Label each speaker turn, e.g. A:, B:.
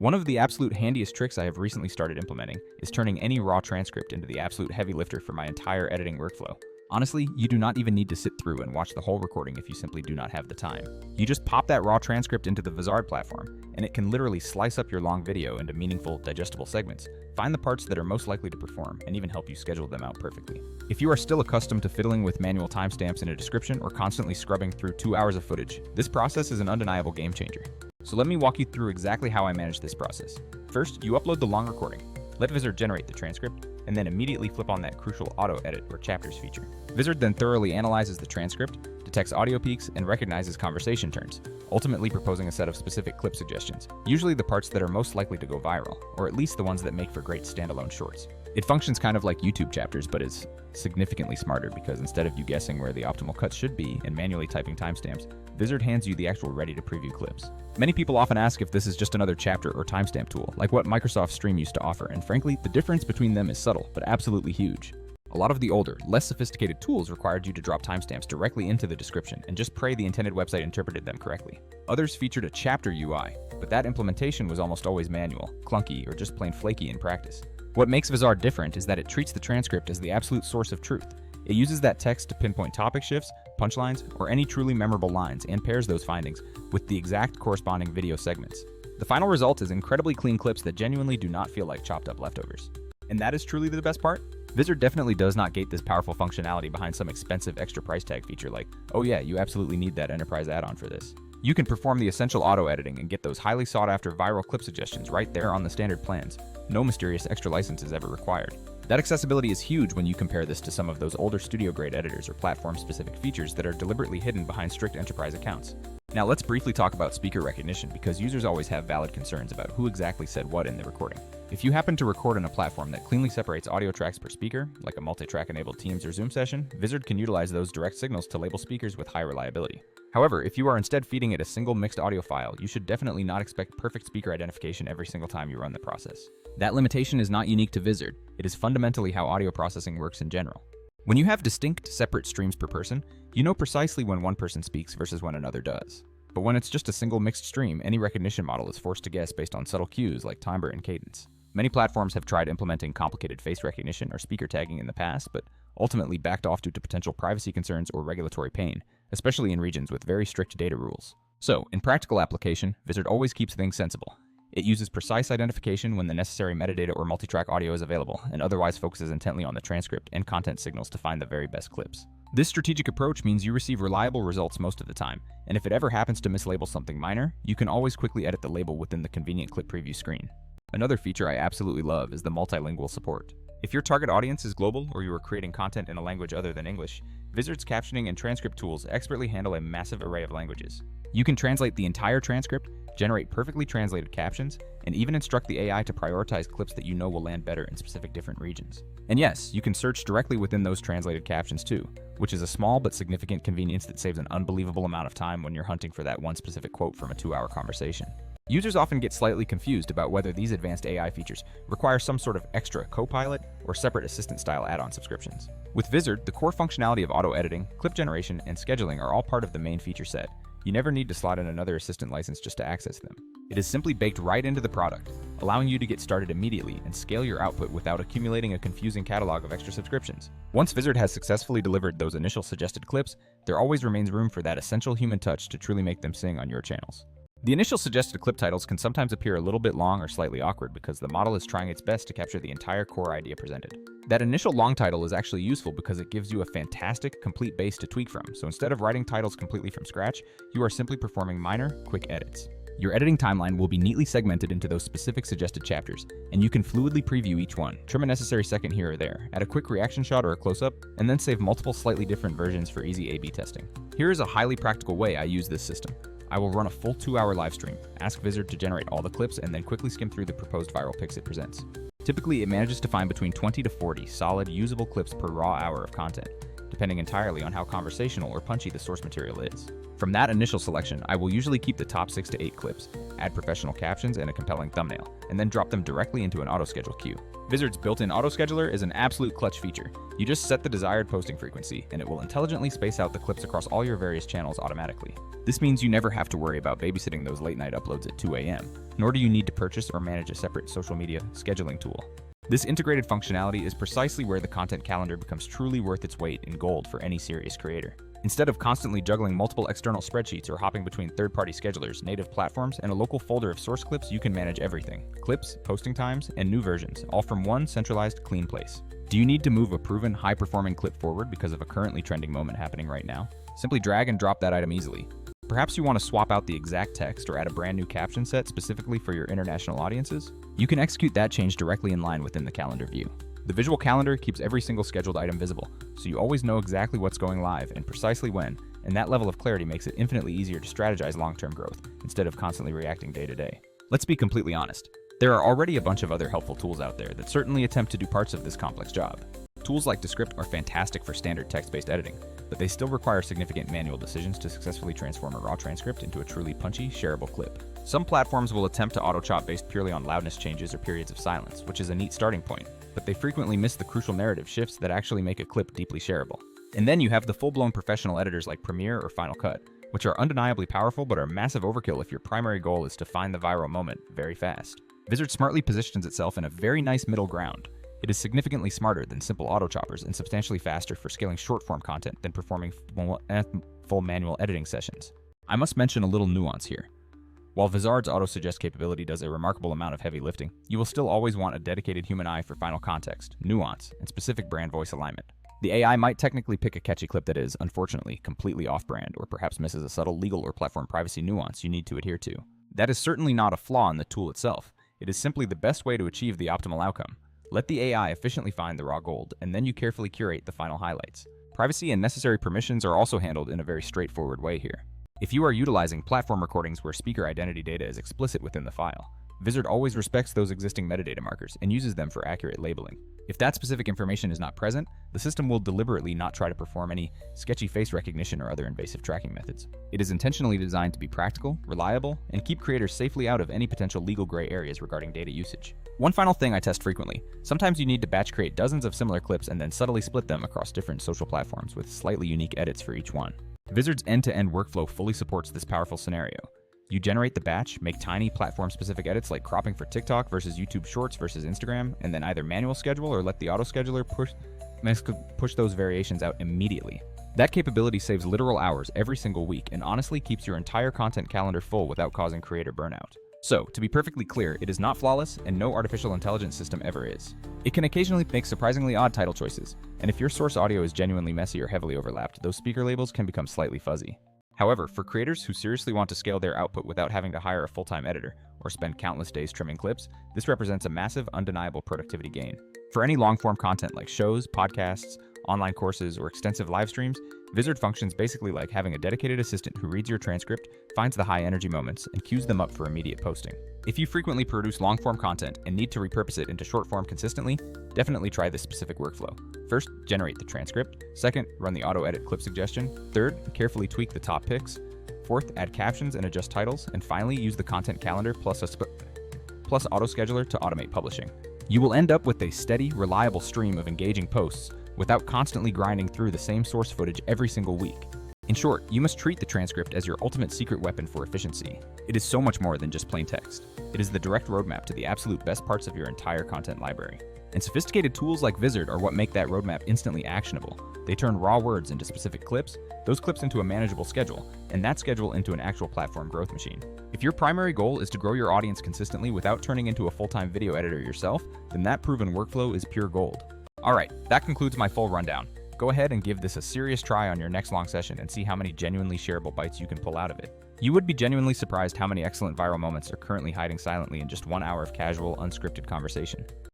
A: One of the absolute handiest tricks I have recently started implementing is turning any raw transcript into the absolute heavy lifter for my entire editing workflow. Honestly, you do not even need to sit through and watch the whole recording if you simply do not have the time. You just pop that raw transcript into the Vizard platform, and it can literally slice up your long video into meaningful, digestible segments, find the parts that are most likely to perform, and even help you schedule them out perfectly. If you are still accustomed to fiddling with manual timestamps in a description or constantly scrubbing through 2 hours of footage, this process is an undeniable game changer. So let me walk you through exactly how I manage this process. First, you upload the long recording. Let Vizard generate the transcript, and then immediately flip on that crucial auto edit or chapters feature. Vizard then thoroughly analyzes the transcript, detects audio peaks, and recognizes conversation turns, ultimately proposing a set of specific clip suggestions, usually the parts that are most likely to go viral, or at least the ones that make for great standalone shorts. It functions kind of like YouTube chapters, but is significantly smarter because instead of you guessing where the optimal cuts should be and manually typing timestamps, Vizard hands you the actual ready-to-preview clips. Many people often ask if this is just another chapter or timestamp tool, like what Microsoft Stream used to offer, and frankly, the difference between them is subtle, but absolutely huge. A lot of the older, less sophisticated tools required you to drop timestamps directly into the description and just pray the intended website interpreted them correctly. Others featured a chapter UI, but that implementation was almost always manual, clunky, or just plain flaky in practice. What makes Vizard different is that it treats the transcript as the absolute source of truth. It uses that text to pinpoint topic shifts, punchlines, or any truly memorable lines and pairs those findings with the exact corresponding video segments. The final result is incredibly clean clips that genuinely do not feel like chopped up leftovers. And that is truly the best part? Vizard definitely does not gate this powerful functionality behind some expensive extra price tag feature like, oh yeah, you absolutely need that enterprise add-on for this. You can perform the essential auto editing and get those highly sought after viral clip suggestions right there on the standard plans. No mysterious extra license is ever required. That accessibility is huge when you compare this to some of those older studio-grade editors or platform-specific features that are deliberately hidden behind strict enterprise accounts. Now let's briefly talk about speaker recognition because users always have valid concerns about who exactly said what in the recording. If you happen to record on a platform that cleanly separates audio tracks per speaker, like a multi-track enabled Teams or Zoom session, Vizard can utilize those direct signals to label speakers with high reliability. However, if you are instead feeding it a single mixed audio file, you should definitely not expect perfect speaker identification every single time you run the process. That limitation is not unique to Vizard. It is fundamentally how audio processing works in general. When you have distinct, separate streams per person, you know precisely when one person speaks versus when another does. But when it's just a single mixed stream, any recognition model is forced to guess based on subtle cues like timbre and cadence. Many platforms have tried implementing complicated face recognition or speaker tagging in the past, but ultimately backed off due to potential privacy concerns or regulatory pain, especially in regions with very strict data rules. So, in practical application, Vizard always keeps things sensible. It uses precise identification when the necessary metadata or multitrack audio is available, and otherwise focuses intently on the transcript and content signals to find the very best clips. This strategic approach means you receive reliable results most of the time, and if it ever happens to mislabel something minor, you can always quickly edit the label within the convenient clip preview screen. Another feature I absolutely love is the multilingual support. If your target audience is global or you are creating content in a language other than English, Vizard's captioning and transcript tools expertly handle a massive array of languages. You can translate the entire transcript, generate perfectly translated captions, and even instruct the AI to prioritize clips that you know will land better in specific different regions. And yes, you can search directly within those translated captions too, which is a small but significant convenience that saves an unbelievable amount of time when you're hunting for that one specific quote from a 2-hour conversation. Users often get slightly confused about whether these advanced AI features require some sort of extra co-pilot or separate assistant-style add-on subscriptions. With Vizard, the core functionality of auto editing, clip generation, and scheduling are all part of the main feature set. You never need to slot in another assistant license just to access them. It is simply baked right into the product, allowing you to get started immediately and scale your output without accumulating a confusing catalog of extra subscriptions. Once Vizard has successfully delivered those initial suggested clips, there always remains room for that essential human touch to truly make them sing on your channels. The initial suggested clip titles can sometimes appear a little bit long or slightly awkward because the model is trying its best to capture the entire core idea presented. That initial long title is actually useful because it gives you a fantastic, complete base to tweak from, so instead of writing titles completely from scratch, you are simply performing minor, quick edits. Your editing timeline will be neatly segmented into those specific suggested chapters, and you can fluidly preview each one, trim a necessary second here or there, add a quick reaction shot or a close-up, and then save multiple slightly different versions for easy A/B testing. Here is a highly practical way I use this system. I will run a full 2-hour live stream, ask Vizard to generate all the clips, and then quickly skim through the proposed viral pics it presents. Typically, it manages to find between 20 to 40 solid, usable clips per raw hour of content. depending entirely on how conversational or punchy the source material is. From that initial selection, I will usually keep the top 6 to 8 clips, add professional captions and a compelling thumbnail, and then drop them directly into an autoschedule queue. Vizard's built-in autoscheduler is an absolute clutch feature. You just set the desired posting frequency, and it will intelligently space out the clips across all your various channels automatically. This means you never have to worry about babysitting those late-night uploads at 2 a.m., nor do you need to purchase or manage a separate social media scheduling tool. This integrated functionality is precisely where the content calendar becomes truly worth its weight in gold for any serious creator. Instead of constantly juggling multiple external spreadsheets or hopping between third-party schedulers, native platforms, and a local folder of source clips, you can manage everything. Clips, posting times, and new versions, all from one centralized, clean place. Do you need to move a proven, high-performing clip forward because of a currently trending moment happening right now? Simply drag and drop that item easily. Perhaps you want to swap out the exact text or add a brand new caption set specifically for your international audiences? You can execute that change directly in line within the calendar view. The visual calendar keeps every single scheduled item visible, so you always know exactly what's going live and precisely when, and that level of clarity makes it infinitely easier to strategize long-term growth, instead of constantly reacting day to day. Let's be completely honest. There are already a bunch of other helpful tools out there that certainly attempt to do parts of this complex job. Tools like Descript are fantastic for standard text-based editing, but they still require significant manual decisions to successfully transform a raw transcript into a truly punchy, shareable clip. Some platforms will attempt to auto-chop based purely on loudness changes or periods of silence, which is a neat starting point, but they frequently miss the crucial narrative shifts that actually make a clip deeply shareable. And then you have the full-blown professional editors like Premiere or Final Cut, which are undeniably powerful but are massive overkill if your primary goal is to find the viral moment very fast. Vizard smartly positions itself in a very nice middle ground. It is significantly smarter than simple auto choppers and substantially faster for scaling short-form content than performing full manual editing sessions. I must mention a little nuance here. While Vizard's auto-suggest capability does a remarkable amount of heavy lifting, you will still always want a dedicated human eye for final context, nuance, and specific brand voice alignment. The AI might technically pick a catchy clip that is, unfortunately, completely off-brand or perhaps misses a subtle legal or platform privacy nuance you need to adhere to. That is certainly not a flaw in the tool itself. It is simply the best way to achieve the optimal outcome. Let the AI efficiently find the raw gold, and then you carefully curate the final highlights. Privacy and necessary permissions are also handled in a very straightforward way here. If you are utilizing platform recordings where speaker identity data is explicit within the file, Vizard always respects those existing metadata markers and uses them for accurate labeling. If that specific information is not present, the system will deliberately not try to perform any sketchy face recognition or other invasive tracking methods. It is intentionally designed to be practical, reliable, and keep creators safely out of any potential legal gray areas regarding data usage. One final thing I test frequently. Sometimes you need to batch create dozens of similar clips and then subtly split them across different social platforms with slightly unique edits for each one. Vizard's end-to-end workflow fully supports this powerful scenario. You generate the batch, make tiny platform-specific edits like cropping for TikTok versus YouTube Shorts versus Instagram, and then either manual schedule or let the autoscheduler push those variations out immediately. That capability saves literal hours every single week and honestly keeps your entire content calendar full without causing creator burnout. So, to be perfectly clear, it is not flawless, and no artificial intelligence system ever is. It can occasionally make surprisingly odd title choices, and if your source audio is genuinely messy or heavily overlapped, those speaker labels can become slightly fuzzy. However, for creators who seriously want to scale their output without having to hire a full-time editor or spend countless days trimming clips, this represents a massive, undeniable productivity gain. For any long-form content like shows, podcasts, online courses, or extensive live streams, Vizard functions basically like having a dedicated assistant who reads your transcript, finds the high-energy moments, and queues them up for immediate posting. If you frequently produce long-form content and need to repurpose it into short-form consistently, definitely try this specific workflow. First, generate the transcript. Second, run the auto-edit clip suggestion. Third, carefully tweak the top picks. Fourth, add captions and adjust titles. And finally, use the content calendar plus autoscheduler to automate publishing. You will end up with a steady, reliable stream of engaging posts without constantly grinding through the same source footage every single week. In short, you must treat the transcript as your ultimate secret weapon for efficiency. It is so much more than just plain text. It is the direct roadmap to the absolute best parts of your entire content library. And sophisticated tools like Vizard are what make that roadmap instantly actionable. They turn raw words into specific clips, those clips into a manageable schedule, and that schedule into an actual platform growth machine. If your primary goal is to grow your audience consistently without turning into a full-time video editor yourself, then that proven workflow is pure gold. Alright, that concludes my full rundown. Go ahead and give this a serious try on your next long session and see how many genuinely shareable bites you can pull out of it. You would be genuinely surprised how many excellent viral moments are currently hiding silently in just 1 hour of casual, unscripted conversation.